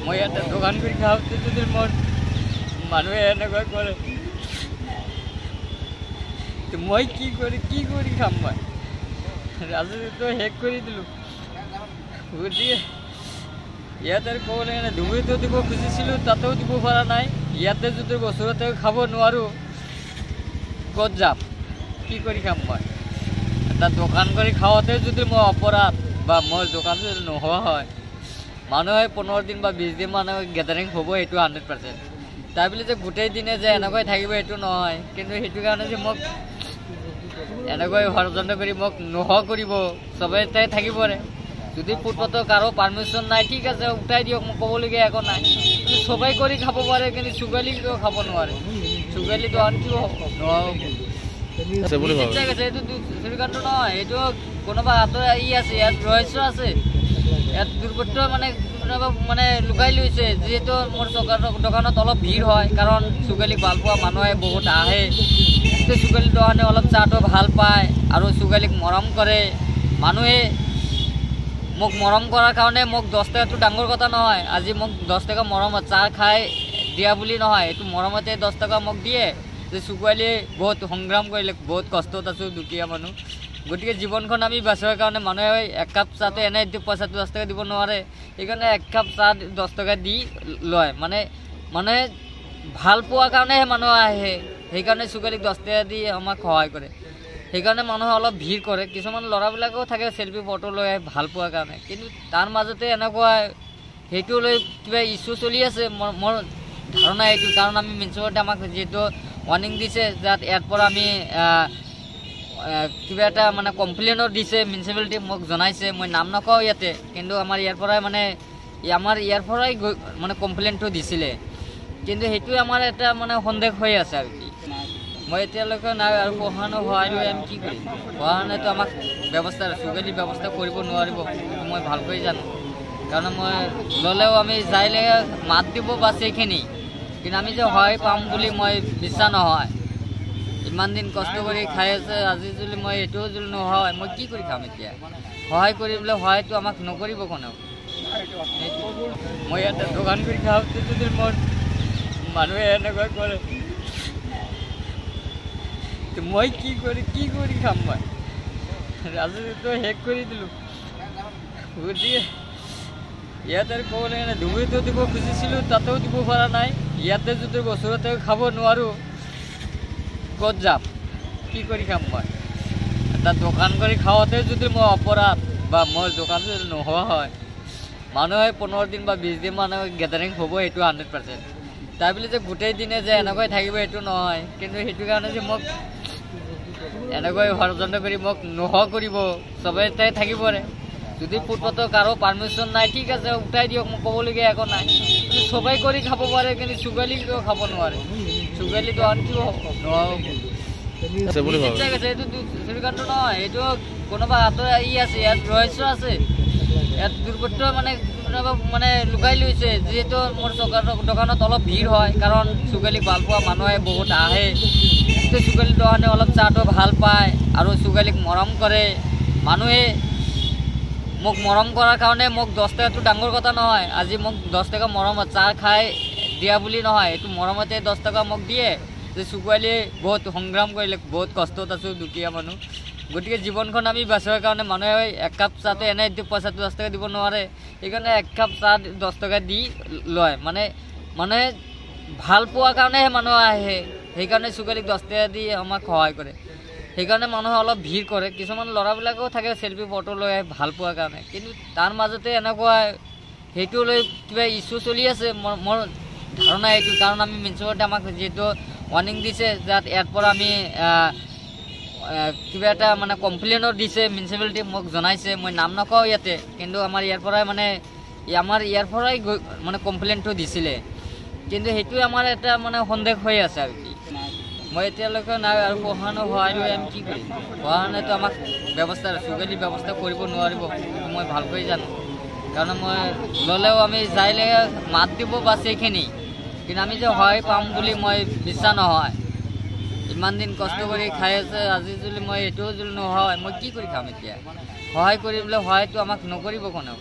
মই এটা দোকান কৰি খাওঁতে যদি মোৰ মানুহে এনেকুৱা কৰে মই কি কৰি খাম মই ৰাজনীতিটো শেষ কৰি দিলোঁ গতিকে ইয়াতে আৰু ক'ব লাগে ধুবুৰীতো দিব খুজিছিলোঁ তাতেও দিব পৰা নাই ইয়াতে যদি ওচৰতে খাব নোৱাৰোঁ ক'ত যাম কি কৰি খাম মই এটা দোকান কৰি খাওঁতে যদি মই অপৰাধ বা মোৰ দোকান যদি নোহোৱা হয় মানুহে 15 দিন বা 20 দিন মানুহে গেদাৰিং হ'ব এইটো 100%। তাৰ বুলি যে গোটেই দিনে যে এনেকৈ থাকিব এইটো নহয় কিন্তু সেইটো কাৰণে যে মোক এনেকৈ ষড়যন্ত্ৰ কৰি মোক নোহোৱা কৰিব চবেই থাকিবৰে যদি ফুটপাথৰ কাৰো পাৰ্মিশ্যন নাই ঠিক আছে উঠাই দিয়ক মোক ক'বলগীয়া একো নাই কিন্তু চবেই কৰি খাব পাৰে কিন্তু চুগালি কিয় খাব নোৱাৰে চুগালিটো আন কিয় নহ'ব এইটো শ্ৰীকান্ত নহয় এইটো কোনোবা হাতৰ আছে ইয়াত ৰহস্য আছে ইয়াত দুৰ্বৃত্ত মানে লুকাই লৈছে যিহেতু মোৰ দোকানত অলপ ভিৰ হয় কাৰণ চুগালিক ভাল পোৱা মানুহে বহুত আহে চুগালি দোকানে অলপ চাহটো ভাল পায় আৰু চুগালিক মৰম কৰে মানুহে মোক মৰম কৰাৰ কাৰণে মোক 10 টকাটো ডাঙৰ কথা নহয় আজি মোক 10 টকা মৰমত চাহ খাই দিয়া বুলি নহয় এইটো মৰমতে 10 টকা মোক দিয়ে যে চুগালি বহুত সংগ্ৰাম কৰিলে বহুত কষ্টত আছোঁ দুখীয়া মানুহ গতিকে জীৱনখন আমি বাচাৰ কাৰণে মানুহে এক কাপ চাহতে এনে পইচাটো 10 টকা দিব নোৱাৰে সেইকাৰণে এক কাপ চাহ 10 টকা দি লয় মানে ভাল পোৱাৰ কাৰণেহে মানুহ আহে সেইকাৰণে চুগালিক 10 টকা দি আমাক সহায় কৰে সেইকাৰণে মানুহে অলপ ভিৰ কৰে কিছুমান ল'ৰাবিলাকেও থাকে চেল্ফি ফটো লৈ ভাল পোৱাৰ কাৰণে কিন্তু তাৰ মাজতে এনেকুৱা সেইটো লৈ কিবা ইছ্যু চলি আছে মোৰ ধাৰণা এইটো কাৰণ আমি মিউনিচিপালিটি আমাক যিহেতু ৱাৰ্নিং দিছে যাত ইয়াৰ পৰা আমি কিবা এটা মানে কমপ্লেইনো দিছে মিউনিচিপালিটি মোক জনাইছে মই নাম নকওঁ ইয়াতে কিন্তু আমাৰ ইয়াৰ পৰাই মানে কমপ্লেইনটো দিছিলে কিন্তু সেইটোৱে আমাৰ এটা মানে সন্দেহ হৈ আছে আৰু কি মই এতিয়ালৈকে নাই আৰু প্ৰশাসনৰ সহায় লৈ আমি কি কৰিম প্ৰশাসনেতো আমাক ব্যৱস্থা চুগালি ব্যৱস্থা কৰিব নোৱাৰিব মই ভালকৈ জানো কাৰণ মই ল'লেও আমি যাইলে মাত দিব বা সেইখিনি কিন্তু আমি যে সহায় পাম বুলি মই বিশ্বাস নহয় ইমান দিন কষ্ট কৰি খাই আছে আজি যদি মই এইটোও যদি নহয় মই কি কৰি খাম এতিয়া সহায় কৰিবলৈ সহায়টো আমাক নকৰিব কোনেও মই এটা দোকান কৰি খাওঁতে যদি মোৰ মানুহে এনেকুৱা কৰে মই কি কৰি খাম মই ৰাজনীতিটো শেষ কৰি দিলোঁ গতিকে ইয়াতে আৰু ক'ব লাগে ধুবুৰীতো দিব খুজিছিলোঁ তাতেও দিব পৰা নাই ইয়াতে যদি ওচৰতে খাব নোৱাৰোঁ ক'ত যাম কি কৰি খাম মই এটা দোকান কৰি খাওঁতে যদি মই অপৰাধ বা মোৰ দোকান যদি নোহোৱা হয় মানুহে 15 দিন বা 20 দিন মানুহে গেদাৰিং হ'ব এইটো 100%। তাৰ বুলি যে গোটেই দিনে যে এনেকৈ থাকিব এইটো নহয় কিন্তু সেইটো কাৰণে যে মোক এনেকৈ ষড়যন্ত্ৰ কৰি মোক নোহোৱা কৰিব চবেই থাকিবৰে যদি ফুটপাথৰ কাৰো পাৰ্মিশ্যন নাই ঠিক আছে উঠাই দিয়ক মোক ক'বলগীয়া একো নাই কিন্তু চবেই কৰি খাব পাৰে কিন্তু চুগালি কিয় খাব নোৱাৰে চুগালিটো আন কিয় নহ'ব এইটো শ্ৰীকান্ত নহয় এইটো কোনোবা হাতৰ আছে ইয়াত ৰহস্য আছে ইয়াত দুৰ্বৃত্ত মানে লুকাই লৈছে যিহেতু মোৰ দোকানত অলপ ভিৰ হয় কাৰণ চুগালিক ভাল পোৱা মানুহে বহুত আহে চুগালি দোকানে অলপ চাহটো ভাল পায় আৰু চুগালিক মৰম কৰে মানুহে মোক মৰম কৰাৰ কাৰণে মোক 10 টকাটো ডাঙৰ কথা নহয় আজি মোক 10 টকা মৰমত চাহ খাই দিয়া বুলি নহয় এইটো মৰমতে 10 টকা মোক দিয়ে যে চুগালি বহুত সংগ্ৰাম কৰিলে বহুত কষ্টত আছোঁ দুখীয়া মানুহ গতিকে জীৱনখন আমি বাচাৰ কাৰণে মানুহে এক কাপ চাহতে এনে পইচাটো 10 টকা দিব নোৱাৰে সেইকাৰণে এক কাপ চাহ 10 টকা দি লয় মানে ভাল পোৱাৰ কাৰণেহে মানুহ আহে সেইকাৰণে চুগালিক 10 টকা দি আমাক সহায় কৰে সেইকাৰণে মানুহে অলপ ভিৰ কৰে কিছুমান ল'ৰাবিলাকেও থাকে চেল্ফি ফটো লৈ ভাল পোৱাৰ কাৰণে কিন্তু তাৰ মাজতে এনেকুৱা সেইটো লৈ কিবা ইছ্যু চলি আছে মোৰ ধাৰণা এইটো কাৰণ আমি মিউনিচিপালিটি আমাক যিহেতু ৱাৰ্নিং দিছে যাত ইয়াৰ পৰা আমি কিবা এটা মানে কমপ্লেইনো দিছে মিউনিচিপালিটি মোক জনাইছে মই নাম নকওঁ ইয়াতে কিন্তু আমাৰ ইয়াৰ পৰাই মানে কমপ্লেইনটো দিছিলে কিন্তু সেইটোৱে আমাৰ এটা মানে সন্দেহ হৈ আছে আৰু কি মই এতিয়ালৈকে নাই আৰু প্ৰশাসনৰ সহায় লৈ আমি কি কৰিম প্ৰশাসনেতো আমাক চুগালি ব্যৱস্থা কৰিব নোৱাৰিব মই ভালকৈ জানো কাৰণ মই ল'লেও আমি যাইলে মাত দিব বা সেইখিনি কিন্তু আমি যে সহায় পাম বুলি মই বিশ্বাস নহয় ইমান দিন কষ্ট কৰি খাই আছে আজি যদি মই এইটোও যদি নহয় মই কি কৰি খাম এতিয়া সহায় কৰিবলৈ সহায়টো আমাক নকৰিব কোনেও